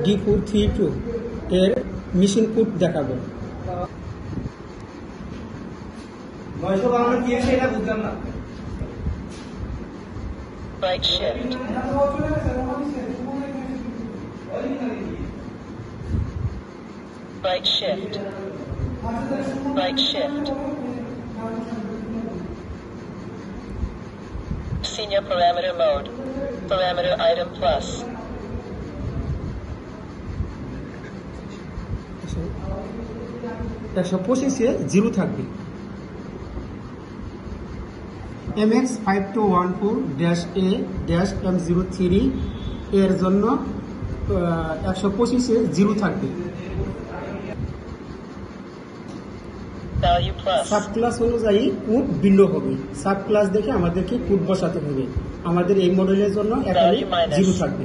D432 এর machine code দেখাবো। 952 কি আছে এটা বুঝলাম না। Right shift. Right shift. Right shift. Senior parameter mode. Parameter item plus. 125 zero থাকবে। MX5214-A-M03 এর জন্য 125 জিরো থাকবে। Value plus. সাব ক্লাস অনুযায়ী কোড ভিন্ন হবে। সাব ক্লাস দেখে আমাদেরকে কোড বসাতে হবে। আমাদের এই মডেলের জন্য এখানে জিরো থাকবে।